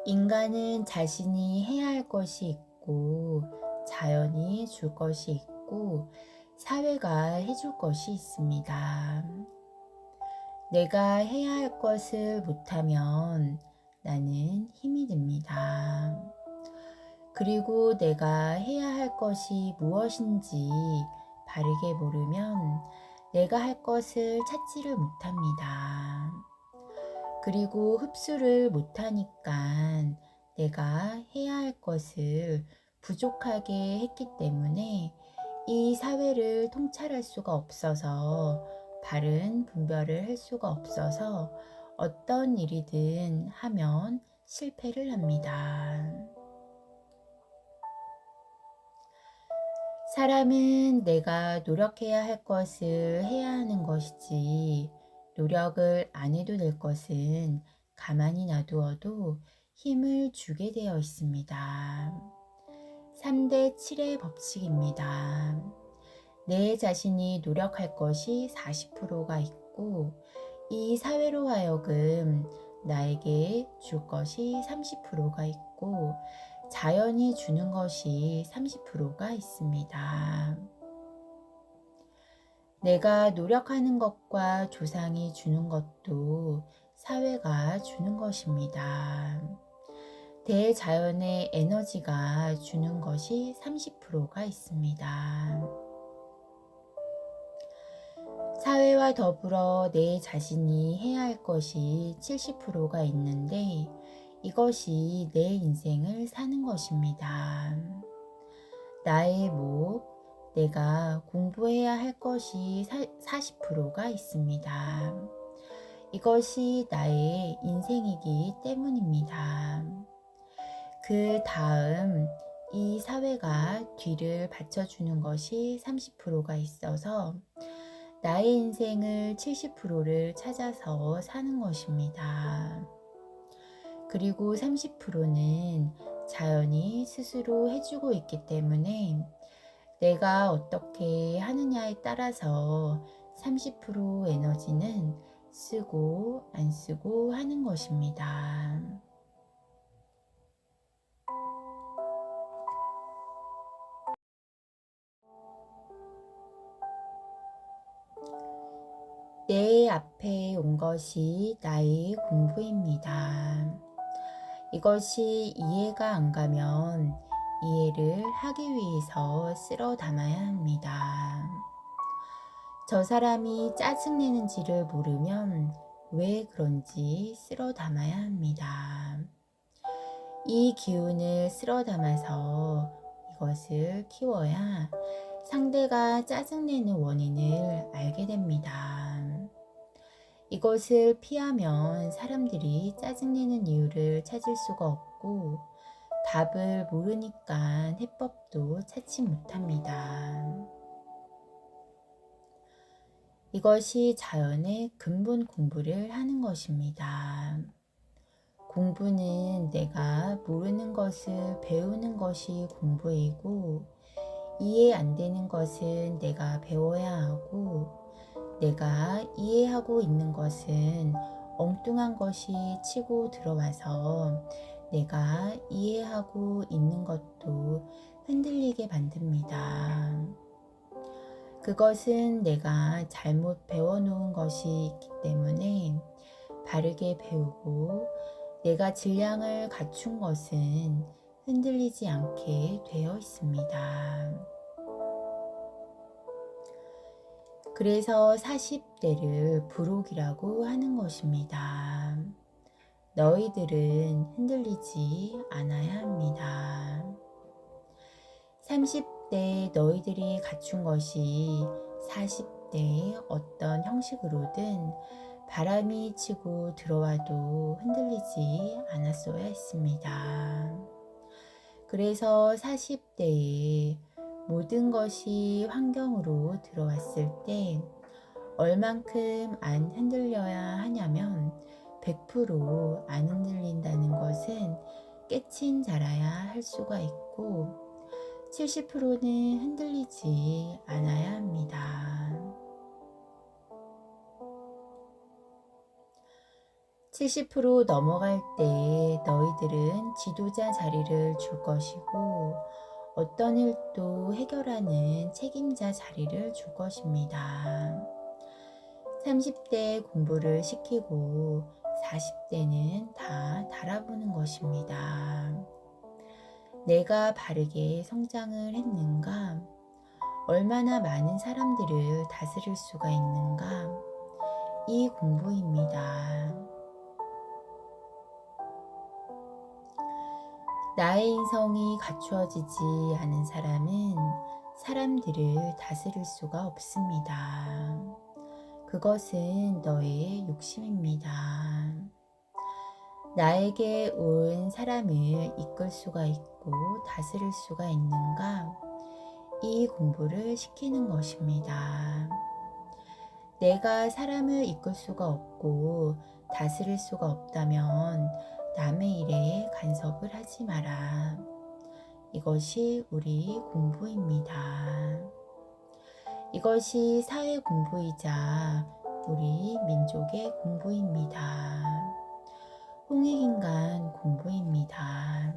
인간은 자신이 해야 할 것이 있고, 자연이 줄 것이 있고, 사회가 해줄 것이 있습니다. 내가 해야 할 것을 못하면 나는 힘이 듭니다. 그리고 내가 해야 할 것이 무엇인지 바르게 모르면 내가 할 것을 찾지를 못합니다. 그리고 흡수를 못하니까 내가 해야 할 것을 부족하게 했기 때문에 이 사회를 통찰할 수가 없어서 바른 분별을 할 수가 없어서 어떤 일이든 하면 실패를 합니다. 사람은 내가 노력해야 할 것을 해야 하는 것이지 노력을 안 해도 될 것은 가만히 놔두어도 힘을 주게 되어 있습니다. 3대 7의 법칙입니다. 내 자신이 노력할 것이 40%가 있고 이 사회로 하여금 나에게 줄 것이 30%가 있고 자연이 주는 것이 30%가 있습니다. 내가 노력하는 것과 조상이 주는 것도 사회가 주는 것입니다. 대자연의 에너지가 주는 것이 30%가 있습니다. 사회와 더불어 내 자신이 해야 할 것이 70%가 있는데 이것이 내 인생을 사는 것입니다. 나의 목, 내가 공부해야 할 것이 40%가 있습니다. 이것이 나의 인생이기 때문입니다. 그 다음 이 사회가 뒤를 받쳐주는 것이 30%가 있어서 나의 인생을 70%를 찾아서 사는 것입니다. 그리고 30%는 자연이 스스로 해주고 있기 때문에 내가 어떻게 하느냐에 따라서 30% 에너지는 쓰고 안 쓰고 하는 것입니다. 내 앞에 온 것이 나의 공부입니다. 이것이 이해가 안 가면 이해를 하기 위해서 쓸어 담아야 합니다. 저 사람이 짜증내는지를 모르면 왜 그런지 쓸어 담아야 합니다. 이 기운을 쓸어 담아서 이것을 키워야 상대가 짜증내는 원인을 알게 됩니다. 이것을 피하면 사람들이 짜증내는 이유를 찾을 수가 없고 답을 모르니까 해법도 찾지 못합니다. 이것이 자연의 근본 공부를 하는 것입니다. 공부는 내가 모르는 것을 배우는 것이 공부이고 이해 안 되는 것은 내가 배워야 하고 내가 이해하고 있는 것은 엉뚱한 것이 치고 들어와서 내가 이해하고 있는 것도 흔들리게 만듭니다. 그것은 내가 잘못 배워놓은 것이 있기 때문에 바르게 배우고 내가 질량을 갖춘 것은 흔들리지 않게 되어 있습니다. 그래서 40대를 부록이라고 하는 것입니다. 너희들은 흔들리지 않아야 합니다. 30대 너희들이 갖춘 것이 40대 어떤 형식으로든 바람이 치고 들어와도 흔들리지 않았어야 했습니다. 그래서 40대에 모든 것이 환경으로 들어왔을 때 얼만큼 안 흔들려야 하냐면 100%안 흔들린다는 것은 깨친 자라야 할 수가 있고 70%는 흔들리지 않아야 합니다. 70% 넘어갈 때 너희들은 지도자 자리를 줄 것이고 어떤 일도 해결하는 책임자 자리를 줄 것입니다. 30대 공부를 시키고 40대는 다 달아보는 것입니다. 내가 바르게 성장을 했는가? 얼마나 많은 사람들을 다스릴 수가 있는가? 이 공부입니다. 나의 인성이 갖추어지지 않은 사람은 사람들을 다스릴 수가 없습니다. 그것은 너의 욕심입니다. 나에게 온 사람을 이끌 수가 있고 다스릴 수가 있는가? 이 공부를 시키는 것입니다. 내가 사람을 이끌 수가 없고 다스릴 수가 없다면 남의 일에 간섭을 하지 마라. 이것이 우리 공부입니다. 이것이 사회 공부이자 우리 민족의 공부입니다. 홍익인간 공부입니다.